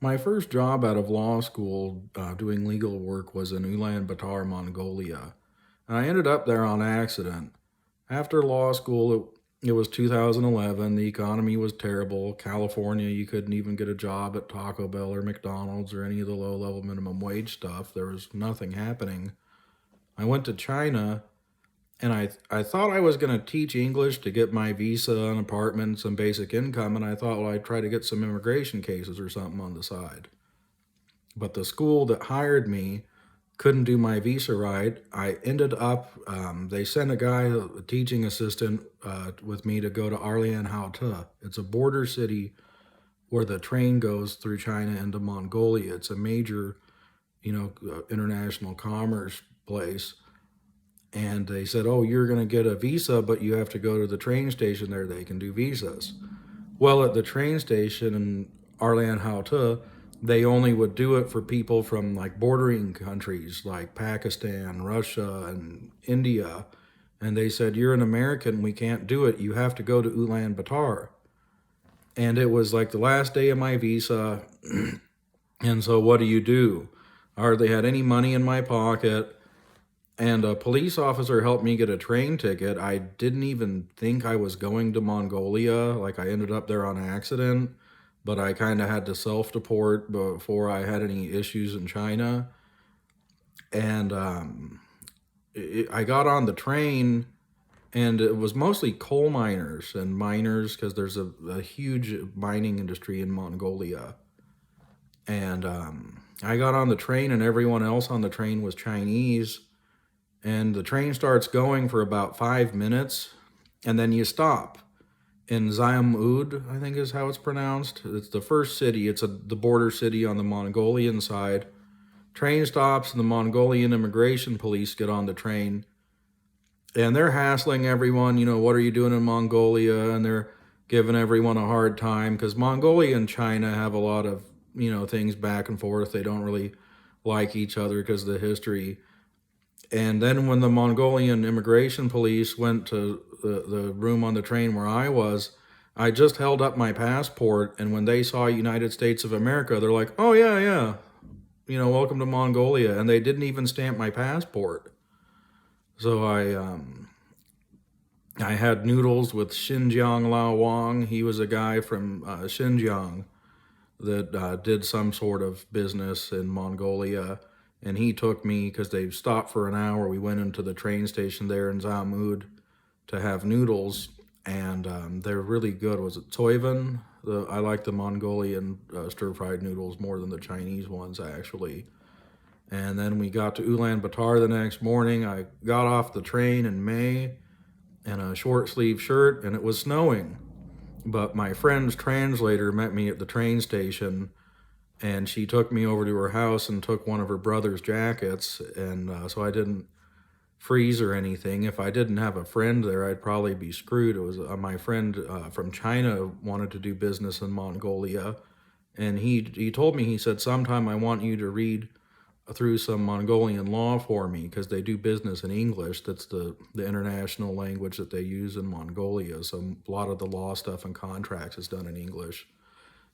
My first job out of law school doing legal work was in Ulaanbaatar, Mongolia. And I ended up there on accident. After law school, it was 2011. The economy was terrible. California, you couldn't even get a job at Taco Bell or McDonald's or any of the low level minimum wage stuff. There was nothing happening. I went to China and I thought I was going to teach English to get my visa, an apartment, some basic income. And I thought, well, I'd try to get some immigration cases or something on the side. But the school that hired me couldn't do my visa right. I ended up, they sent a guy, a teaching assistant, with me to go to Arlian. It's a border city where the train goes through China into Mongolia. It's a major, international commerce place. And they said, oh, you're going to get a visa, but you have to go to the train station there. They can do visas. Well, at the train station in Arlian, they only would do it for people from like bordering countries like Pakistan, Russia, and India. And they said, you're an American, we can't do it. You have to go to Ulaanbaatar. And it was like the last day of my visa. And so what do? I hardly had any money in my pocket. And a police officer helped me get a train ticket. I didn't even think I was going to Mongolia. Like I ended up there on accident, but I kind of had to self-deport before I had any issues in China. And I got on the train, and it was mostly coal miners and miners because there's a huge mining industry in Mongolia. And I got on the train, and everyone else on the train was Chinese. And the train starts going for about 5 minutes, and then you stop in Xiamud, I think is how it's pronounced. It's the first city. It's the border city on the Mongolian side. Train stops, and the Mongolian immigration police get on the train, and they're hassling everyone. What are you doing in Mongolia? And they're giving everyone a hard time because Mongolia and China have a lot of things back and forth. They don't really like each other because of the history. And then when the Mongolian immigration police went to the room on the train where I was, I just held up my passport. And when they saw United States of America, they're like, oh, yeah, yeah, welcome to Mongolia. And they didn't even stamp my passport. So I had noodles with Xinjiang Lao Wang. He was a guy from Xinjiang that did some sort of business in Mongolia. And he took me because they stopped for an hour. We went into the train station there in Zamud to have noodles, and they're really good. Was it Toivan? I like the Mongolian stir-fried noodles more than the Chinese ones, actually. And then we got to Ulaanbaatar the next morning. I got off the train in May in a short sleeve shirt, and it was snowing. But my friend's translator met me at the train station, and she took me over to her house and took one of her brother's jackets, and so I didn't freeze or anything. If I didn't have a friend there, I'd probably be screwed. It was my friend from China wanted to do business in Mongolia, and he told me, he said, sometime I want you to read through some Mongolian law for me because they do business in English. That's the international language that they use in Mongolia. So a lot of the law stuff and contracts is done in English.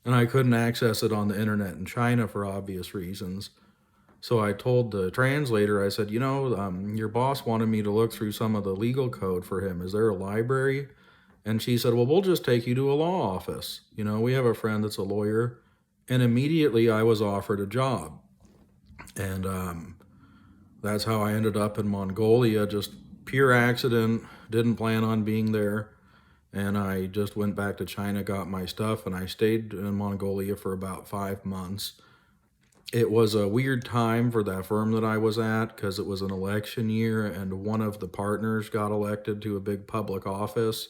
And I couldn't access it on the internet in China for obvious reasons. So I told the translator, I said, your boss wanted me to look through some of the legal code for him. Is there a library? And she said, well, we'll just take you to a law office. We have a friend that's a lawyer. And immediately I was offered a job. And that's how I ended up in Mongolia, just pure accident, didn't plan on being there. And I just went back to China, got my stuff, and I stayed in Mongolia for about 5 months. It was a weird time for that firm that I was at because it was an election year, and one of the partners got elected to a big public office,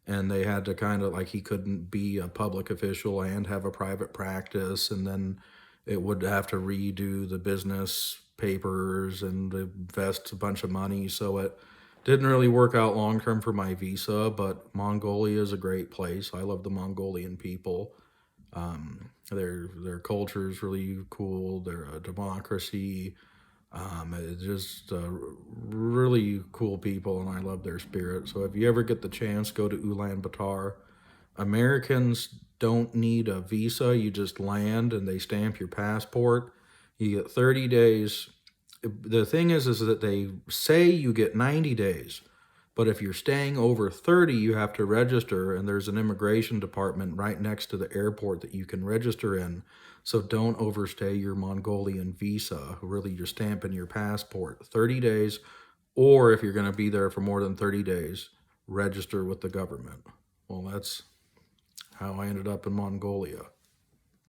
and they had to kind of like, he couldn't be a public official and have a private practice, and then it would have to redo the business papers and invest a bunch of money. So it didn't really work out long term for my visa, but Mongolia is a great place. I love the Mongolian people. Their culture is really cool. They're a democracy. It's just really cool people, and I love their spirit. So if you ever get the chance, go to Ulaanbaatar. Americans don't need a visa. You just land and they stamp your passport. You get 30 days. The thing is that they say you get 90 days, but if you're staying over 30, you have to register, and there's an immigration department right next to the airport that you can register in. So don't overstay your Mongolian visa. Really, you're stamping your passport 30 days, or if you're going to be there for more than 30 days, register with the government. Well, that's how I ended up in Mongolia.